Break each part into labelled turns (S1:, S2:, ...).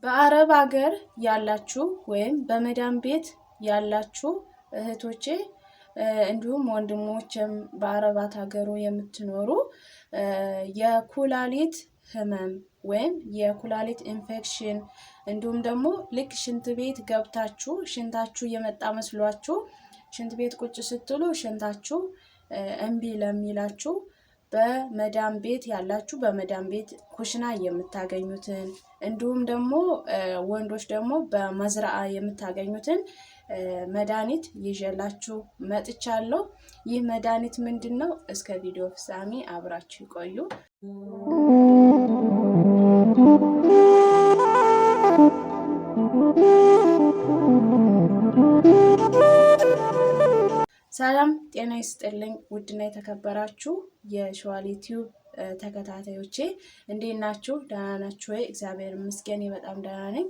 S1: በአረብ ሀገር ያላችሁ ወይም በመዳም ቤት ያላችሁ እህቶቼ እንዲሁም ወንድሞችም በአረባት ሀገሩ የምትኖሩ የኩላሊት ህመም ወይም የኩላሊት ኢንፌክሽን እንዲሁም ደግሞ ልክ ሽንት ቤት ገብታችሁ ሽንታችሁ የመጣ መስሏችሁ ሽንት ቤት ቁጭ ስትሉ ሽንታችሁ እምቢ ለሚላችሁ በመዳም ቤት ያላችሁ በመዳም ቤት ኩሽና የምታገኙትን እንዲሁም ደግሞ ወንዶች ደግሞ በመዝራዓ የምታገኙትን መድኃኒት ይዤላችሁ መጥቻለሁ። ይህ መድኃኒት ምንድነው? እስከ ቪዲዮ ፍጻሜ አብራችሁ ይቆዩ። ሰላም ጤና ይስጥልኝ። ውድና የተከበራችሁ የሸዋል ዩቲዩብ ተከታታዮቼ እንዴት ናችሁ? ደህና ናችሁ ወይ? እግዚአብሔር ይመስገን በጣም ደህና ነኝ።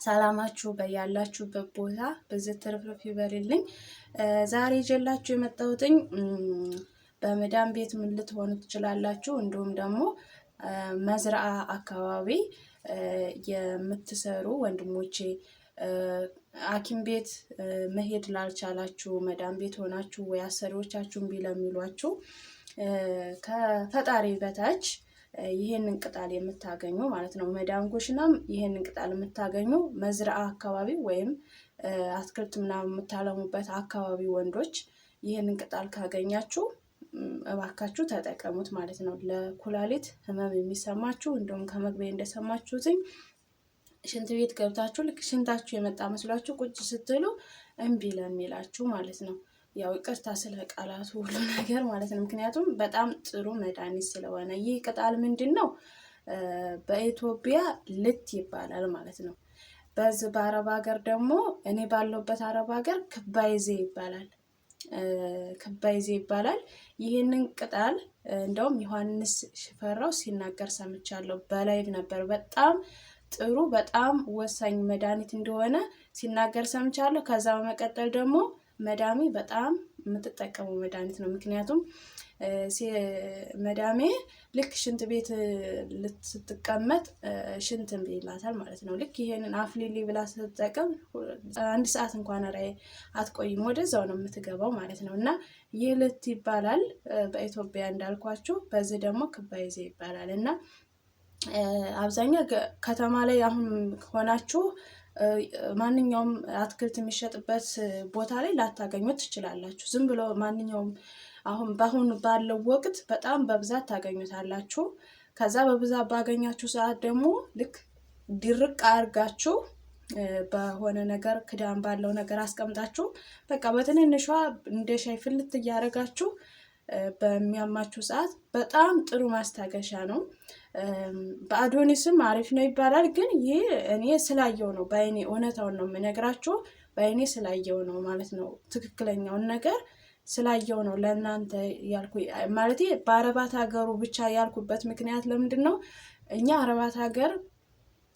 S1: ሰላማችሁ በያላችሁበት ቦታ በዚህ ትርፍርፍ ይበልልኝ። ዛሬ ይዤላችሁ የመጣሁትኝ በመዳም ቤት ምን ልትሆኑ ትችላላችሁ፣ እንዲሁም ደግሞ መዝራዓ አካባቢ የምትሰሩ ወንድሞቼ ሐኪም ቤት መሄድ ላልቻላችሁ መዳም ቤት ሆናችሁ ወይ አሰሪዎቻችሁን ቢለሚሏችሁ ከፈጣሪ በታች ይሄንን ቅጣል የምታገኙ ማለት ነው። መዳም ኩሽናም ይሄንን ቅጣል የምታገኙ መዝራዓ አካባቢ ወይም አትክልት ምናምን የምታለሙበት አካባቢ ወንዶች ይሄንን ቅጣል ካገኛችሁ እባካችሁ ተጠቀሙት ማለት ነው። ለኩላሊት ህመም የሚሰማችሁ እንደውም ከመግቢያ እንደሰማችሁትኝ ሽንት ቤት ገብታችሁ ልክ ሽንታችሁ የመጣ መስሏችሁ ቁጭ ስትሉ እምቢ ለሚላችሁ ማለት ነው። ያው ይቅርታ ስለ ቃላቱ ሁሉ ነገር ማለት ነው። ምክንያቱም በጣም ጥሩ መድኃኒት ስለሆነ ይህ ቅጣል ምንድነው? በኢትዮጵያ ልት ይባላል ማለት ነው። በዚህ በአረብ ሀገር ደግሞ እኔ ባለሁበት አረብ ሀገር ክባይዜ ይባላል። ክባይዜ ይባላል። ይህንን ቅጣል እንደውም ዮሐንስ ሽፈራው ሲናገር ሰምቻለሁ። በላይቭ ነበር። በጣም ጥሩ በጣም ወሳኝ መድኃኒት እንደሆነ ሲናገር ሰምቻለሁ። ከዛ በመቀጠል ደግሞ መዳሜ በጣም የምትጠቀመው መድኃኒት ነው። ምክንያቱም መዳሜ ልክ ሽንት ቤት ስትቀመጥ ሽንት እምቢ ይላታል ማለት ነው። ልክ ይሄንን አፍሊሊ ብላ ስትጠቀም 1 ሰዓት እንኳን ራይ አትቆይም፣ ወደዛው ነው የምትገባው ማለት ነው። እና ይህ ልት ይባላል በኢትዮጵያ እንዳልኳችሁ። በዚህ ደግሞ ክባይዜ ይባላል። እና አብዛኛው ከተማ ላይ አሁን ሆናችሁ ማንኛውም አትክልት የሚሸጥበት ቦታ ላይ ላታገኙት ትችላላችሁ። ዝም ብሎ ማንኛውም አሁን ባለው ወቅት በጣም በብዛት ታገኙታላችሁ። ከዛ በብዛት ባገኛችሁ ሰዓት ደግሞ ልክ ድርቅ አርጋችሁ በሆነ ነገር ክዳን ባለው ነገር አስቀምጣችሁ በቃ በትንንሿ እንደ ሻይ ፍልት እያደረጋችሁ በሚያማችሁ ሰዓት በጣም ጥሩ ማስታገሻ ነው። በአዶኒስም አሪፍ ነው ይባላል። ግን ይሄ እኔ ስላየው ነው፣ በአይኔ እውነታውን ነው የምነግራችሁ። በአይኔ ስላየው ነው ማለት ነው። ትክክለኛውን ነገር ስላየው ነው ለእናንተ ያልኩ። ማለት በአረባት ሀገሩ ብቻ ያልኩበት ምክንያት ለምንድን ነው? እኛ አረባት ሀገር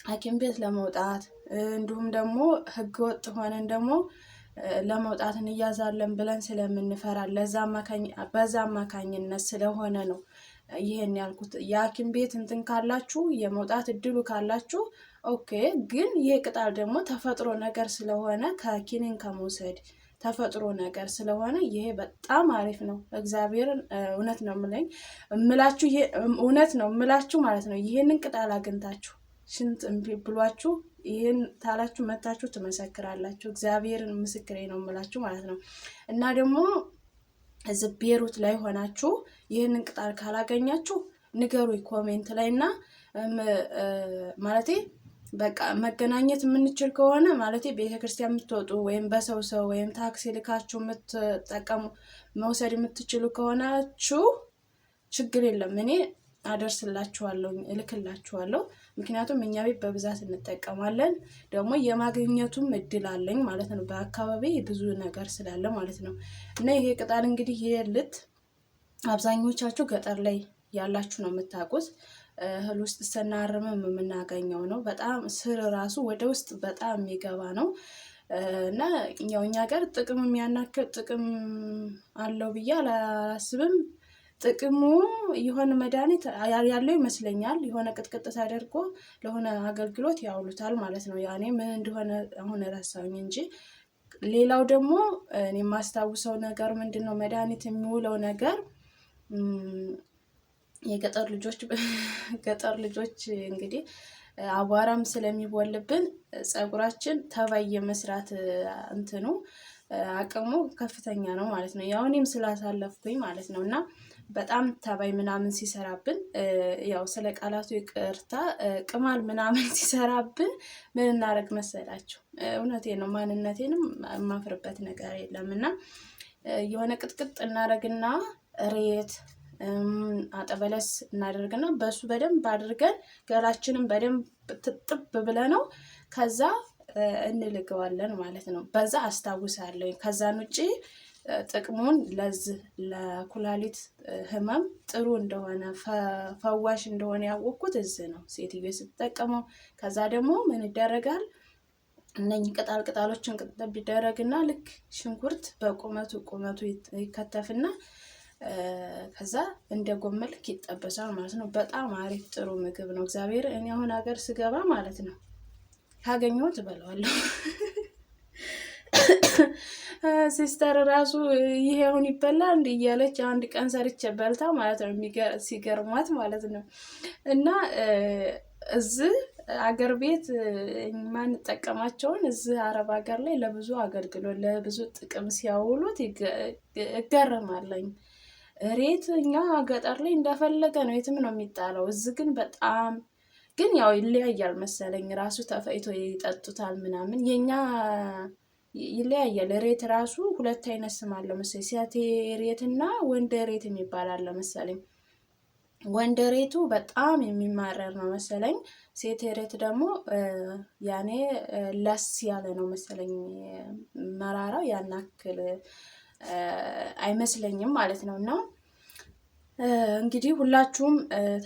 S1: ሐኪም ቤት ለመውጣት እንዲሁም ደግሞ ህገወጥ ሆነን ደግሞ ለመውጣት እንያዛለን ብለን ስለምንፈራ በዛ አማካኝነት ስለሆነ ነው ይሄን ያልኩት። የሐኪም ቤት እንትን ካላችሁ የመውጣት እድሉ ካላችሁ ኦኬ። ግን ይሄ ቅጣል ደግሞ ተፈጥሮ ነገር ስለሆነ ከኪኒን ከመውሰድ ተፈጥሮ ነገር ስለሆነ ይሄ በጣም አሪፍ ነው። እግዚአብሔርን እውነት ነው እምላችሁ እውነት ነው እምላችሁ ማለት ነው። ይሄንን ቅጣል አግኝታችሁ ሽንት እምቢ ብሏችሁ ይሄን ታላችሁ መታችሁ ትመሰክራላችሁ። እግዚአብሔርን ምስክሬ ነው እምላችሁ ማለት ነው። እና ደግሞ እዚህ ቤሩት ላይ ሆናችሁ ይሄንን ቅጣል ካላገኛችሁ ንገሩኝ ኮሜንት ላይና ማለቴ በቃ መገናኘት የምንችል ከሆነ ማለቴ ቤተክርስቲያን የምትወጡ ወይም በሰው ወይም ታክሲ ልካችሁ የምትጠቀሙ መውሰድ የምትችሉ ከሆናችሁ ችግር የለም፣ እኔ አደርስላችኋለሁ፣ እልክላችኋለሁ። ምክንያቱም እኛ ቤት በብዛት እንጠቀማለን፣ ደግሞ የማግኘቱም እድል አለኝ ማለት ነው። በአካባቢ ብዙ ነገር ስላለ ማለት ነው። እና ይሄ ቅጣል እንግዲህ ይልት አብዛኞቻችሁ ገጠር ላይ ያላችሁ ነው የምታውቁት። እህል ውስጥ ስናርምም የምናገኘው ነው። በጣም ስር ራሱ ወደ ውስጥ በጣም የሚገባ ነው። እና ያው እኛ ጋር ጥቅም የሚያናክል ጥቅም አለው ብዬ አላስብም። ጥቅሙ የሆነ መድኃኒት ያለው ይመስለኛል። የሆነ ቅጥቅጥ ተደርጎ ለሆነ አገልግሎት ያውሉታል ማለት ነው። ያኔ ምን እንደሆነ አሁን ረሳሁኝ እንጂ ሌላው ደግሞ እኔ የማስታውሰው ነገር ምንድነው መድኃኒት የሚውለው ነገር ገጠር ልጆች እንግዲህ አቧራም ስለሚቦልብን ፀጉራችን ተባይ የመስራት እንትኑ አቅሙ ከፍተኛ ነው ማለት ነው። ያው እኔም ስላሳለፍኩኝ ማለት ነው። እና በጣም ተባይ ምናምን ሲሰራብን ያው ስለ ቃላቱ ይቅርታ ቅማል ምናምን ሲሰራብን ምን እናደርግ መሰላችሁ? እውነቴን ነው፣ ማንነቴንም የማፍርበት ነገር የለም። እና የሆነ ቅጥቅጥ እናደርግና ሬት አጠበለስ እናደርግና በሱ በደንብ አድርገን ገላችንን በደንብ ትጥብ ብለነው ከዛ እንልገዋለን ማለት ነው። በዛ አስታውሳለሁ። ከዛን ውጪ ጥቅሙን ለኩላሊት ህመም ጥሩ እንደሆነ ፈዋሽ እንደሆነ ያወቅኩት እዚህ ነው ሴትዮ ስትጠቀመው። ከዛ ደግሞ ምን ይደረጋል? እነኚህ ቅጣሎችን ቅጥብ ይደረግና ልክ ሽንኩርት በቁመቱ ይከተፍና ከዛ እንደ ጎመን ልክ ይጠበሳል ማለት ነው። በጣም አሪፍ ጥሩ ምግብ ነው። እግዚአብሔር እኔ አሁን ሀገር ስገባ ማለት ነው ካገኘሁት እበለዋለሁ። ሲስተር ራሱ ይሄ አሁን ይበላል እንዴ እያለች አንድ ቀን ሰርቼ በልታ ማለት ነው ሲገርሟት ማለት ነው። እና እዚህ አገር ቤት ማንጠቀማቸውን እዚህ አረብ ሀገር ላይ ለብዙ አገልግሎት ለብዙ ጥቅም ሲያውሉት እገረማለኝ። ሬት እኛ ገጠር ላይ እንደፈለገ ነው የትም ነው የሚጣለው። እዚህ ግን በጣም ግን ያው ይለያያል መሰለኝ ራሱ ተፈይቶ ይጠጡታል ምናምን። የኛ ይለያያል። ሬት ራሱ ሁለት አይነት ስም አለው መሰለኝ፣ ሴት ሬት እና ወንድ ሬት የሚባል አለ መሰለኝ። ወንድ ሬቱ በጣም የሚማረር ነው መሰለኝ። ሴት ሬት ደግሞ ያኔ ለስ ያለ ነው መሰለኝ። መራራው ያናክል አይመስለኝም ማለት ነው። እና እንግዲህ ሁላችሁም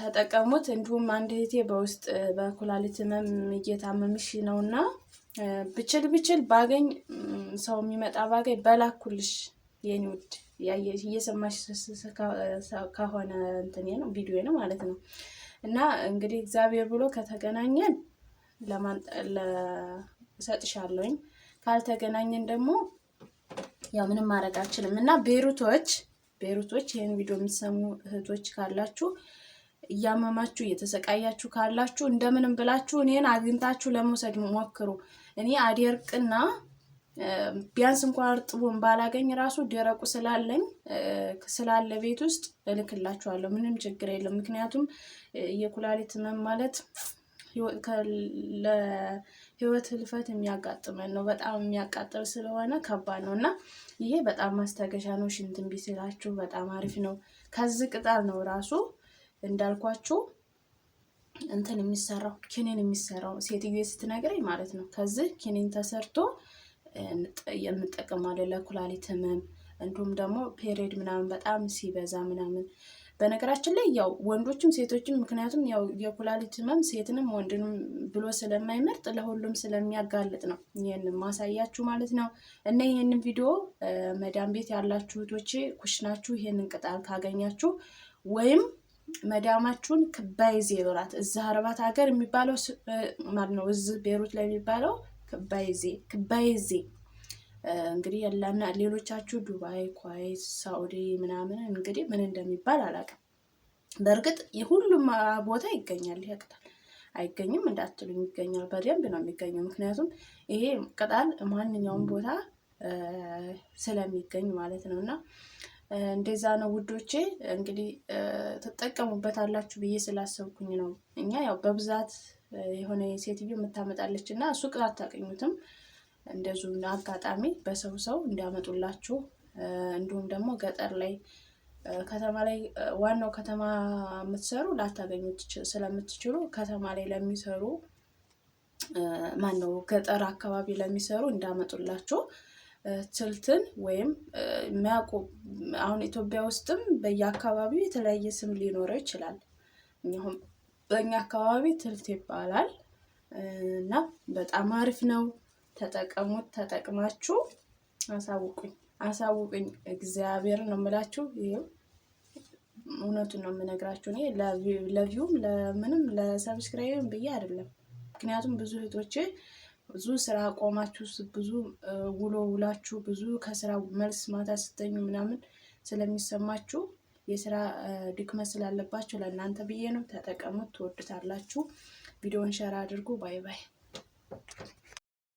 S1: ተጠቀሙት። እንዲሁም አንድ እህቴ በውስጥ በኩላሊት ህመም እየታመምሽ ነውና ብችል ባገኝ ሰው የሚመጣ ባገኝ በላኩልሽ የኔ ውድ እየሰማሽ ከሆነ እንትን ነው ቪዲዮ ነው ማለት ነው። እና እንግዲህ እግዚአብሔር ብሎ ከተገናኘን እሰጥሻለሁኝ። ካልተገናኘን ደግሞ ያው ምንም ማድረግ አልችልም። እና ቤሩቶች ይሄን ቪዲዮ የምትሰሙ እህቶች ካላችሁ እያመማችሁ እየተሰቃያችሁ ካላችሁ እንደምንም ብላችሁ እኔን አግኝታችሁ ለመውሰድ ሞክሩ። እኔ አደርቅና ቢያንስ እንኳን እርጥቡን ባላገኝ ራሱ ደረቁ ስላለ ቤት ውስጥ እልክላችኋለሁ። ምንም ችግር የለም። ምክንያቱም የኩላሊት ህመም ማለት ለህይወት ህልፈት የሚያጋጥመን ነው። በጣም የሚያቃጥል ስለሆነ ከባድ ነው። እና ይሄ በጣም ማስታገሻ ነው። ሽንት እምቢ ሲላችሁ በጣም አሪፍ ነው። ከዚህ ቅጠል ነው ራሱ እንዳልኳችሁ እንትን የሚሰራው ኪኒን የሚሰራው ሴትዮ ስትነግረኝ ማለት ነው። ከዚህ ኪኒን ተሰርቶ እንጠቀማለን ለኩላሊት ህመም። እንዲሁም ደግሞ ፔሪድ ምናምን በጣም ሲበዛ ምናምን። በነገራችን ላይ ያው ወንዶችም ሴቶችም ምክንያቱም ያው የኩላሊት ህመም ሴትንም ወንድንም ብሎ ስለማይመርጥ ለሁሉም ስለሚያጋልጥ ነው ይሄንን ማሳያችሁ ማለት ነው። እና ይሄንን ቪዲዮ መዳም ቤት ያላችሁ እህቶቼ ኩሽናችሁ ይሄንን ቅጠል ካገኛችሁ ወይም መዳማችሁን ክባይዜ ብላት እዚህ አረባት ሀገር የሚባለው ማለት ነው። እዚህ ቤሩት ላይ የሚባለው ክባይዜ እንግዲህ ያላና ሌሎቻችሁ ዱባይ፣ ኩዌት፣ ሳኡዲ ምናምን እንግዲህ ምን እንደሚባል አላውቅም። በእርግጥ የሁሉም ቦታ ይገኛል ይሄ ቅጠል። አይገኝም እንዳትሉኝ፣ ይገኛል። በደንብ ነው የሚገኘው። ምክንያቱም ይሄ ቅጠል ማንኛውም ቦታ ስለሚገኝ ማለት ነው። እና እንደዛ ነው ውዶቼ። እንግዲህ ትጠቀሙበታላችሁ ብዬ ስላሰብኩኝ ነው። እኛ ያው በብዛት የሆነ ሴትዮ የምታመጣለች እና ሱቅ አታገኙትም። እንደዚሁ አጋጣሚ በሰው እንዲያመጡላችሁ እንዲሁም ደግሞ ገጠር ላይ ከተማ ላይ ዋናው ከተማ የምትሰሩ ላታገኙት ስለምትችሉ ከተማ ላይ ለሚሰሩ ገጠር አካባቢ ለሚሰሩ እንዳመጡላችሁ ትልትን ወይም የሚያውቁ አሁን ኢትዮጵያ ውስጥም በየአካባቢው የተለያየ ስም ሊኖረው ይችላል። በእኛ አካባቢ ትልት ይባላል። እና በጣም አሪፍ ነው። ተጠቀሙት። ተጠቅማችሁ አሳውቁኝ። እግዚአብሔር ነው የምላችሁ። ይሄው እውነቱን ነው የምነግራችሁ። እኔ ለቪውም ለምንም ለሰብስክራይብም ብዬ አይደለም። ምክንያቱም ብዙ እህቶቼ ብዙ ስራ ቆማችሁ ብዙ ውሎ ውላችሁ ብዙ ከስራ መልስ ማታ ስተኙ ምናምን ስለሚሰማችሁ የስራ ድክመት ስላለባችሁ ለእናንተ ብዬ ነው። ተጠቀሙት፣ ትወዱታላችሁ። ቪዲዮውን ሼር አድርጉ። ባይ ባይ።